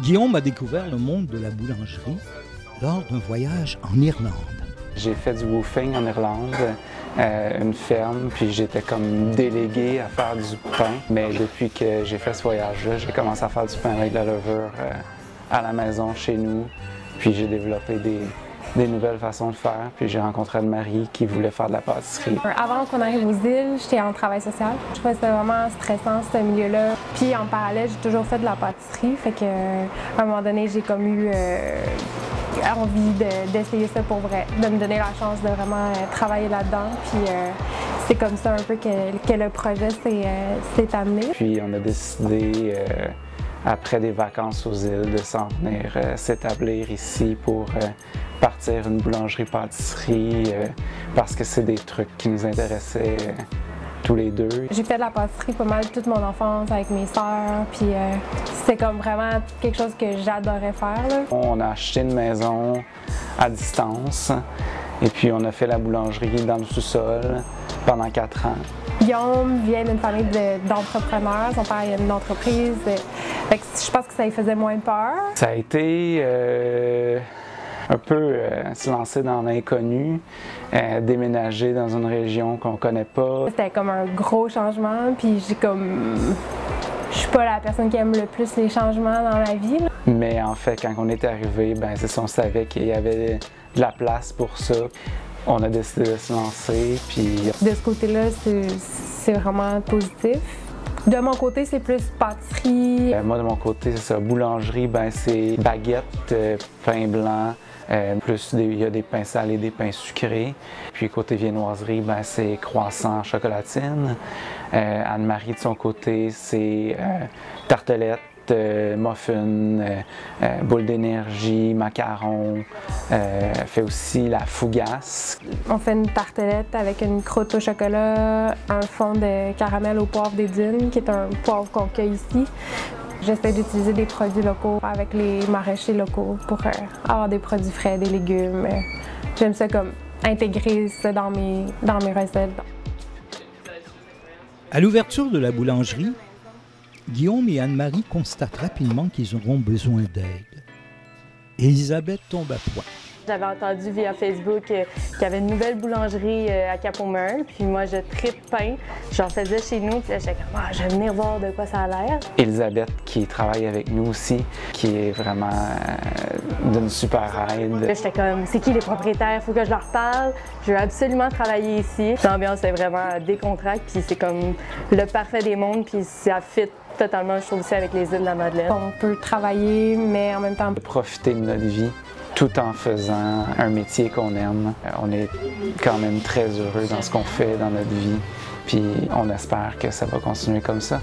Guillaume a découvert le monde de la boulangerie lors d'un voyage en Irlande. J'ai fait du woofing en Irlande, une ferme, puis j'étais comme délégué à faire du pain. Mais depuis que j'ai fait ce voyage-là, j'ai commencé à faire du pain avec de la levure à la maison, chez nous. Puis j'ai développé des nouvelles façons de faire. Puis j'ai rencontré Anne-Marie qui voulait faire de la pâtisserie. Avant qu'on arrive aux îles, j'étais en travail social. Je trouvais que c'était vraiment stressant, ce milieu-là. Puis en parallèle, j'ai toujours fait de la pâtisserie. Fait que, à un moment donné, j'ai comme eu envie d'essayer ça pour vrai, de me donner la chance de vraiment travailler là-dedans. Puis c'est comme ça un peu que le projet s'est amené. Puis on a décidé, après des vacances aux îles, de s'en venir s'établir ici pour partir une boulangerie-pâtisserie parce que c'est des trucs qui nous intéressaient tous les deux. J'ai fait de la pâtisserie pas mal toute mon enfance avec mes sœurs, puis c'était comme vraiment quelque chose que j'adorais faire, là. On a acheté une maison à distance et puis on a fait la boulangerie dans le sous-sol pendant 4 ans. Guillaume vient d'une famille d'entrepreneurs. Son père a une entreprise. Fait que je pense que ça lui faisait moins peur. Ça a été un peu se lancer dans l'inconnu, déménager dans une région qu'on connaît pas. C'était comme un gros changement, puis je suis pas la personne qui aime le plus les changements dans la vie, là. Mais en fait, quand on est arrivé, ben c'est ça, on savait qu'il y avait de la place pour ça. On a décidé de se lancer, puis... De ce côté-là, c'est vraiment positif. De mon côté, c'est plus pâtisserie. Moi, de mon côté, c'est ça. Boulangerie, ben c'est baguette, pain blanc, plus il y a des pains salés, des pains sucrés. Puis côté viennoiserie, ben c'est croissant, chocolatine. Anne-Marie, de son côté, c'est tartelette, muffins, boule d'énergie, macarons, fait aussi la fougasse. On fait une tartelette avec une croûte au chocolat, un fond de caramel au poivre des dunes, qui est un poivre qu'on cueille ici. J'essaie d'utiliser des produits locaux avec les maraîchers locaux pour avoir des produits frais, des légumes. J'aime ça comme intégrer ça dans mes recettes. À l'ouverture de la boulangerie, Guillaume et Anne-Marie constatent rapidement qu'ils auront besoin d'aide. Elisabeth tombe à point. J'avais entendu via Facebook qu'il y avait une nouvelle boulangerie à Cap-au-Mur, puis moi je tripe pain, j'en faisais chez nous, puis là j'étais comme je vais venir voir de quoi ça a l'air. Elisabeth qui travaille avec nous aussi, qui est vraiment d'une super aide. Là j'étais comme c'est qui les propriétaires, faut que je leur parle, je veux absolument travailler ici. L'ambiance est vraiment décontractée, puis c'est comme le parfait des mondes, puis ça fit totalement, je trouve, aussi avec les îles de la Madeleine. On peut travailler, mais en même temps profiter de notre vie tout en faisant un métier qu'on aime. On est quand même très heureux dans ce qu'on fait dans notre vie, puis on espère que ça va continuer comme ça.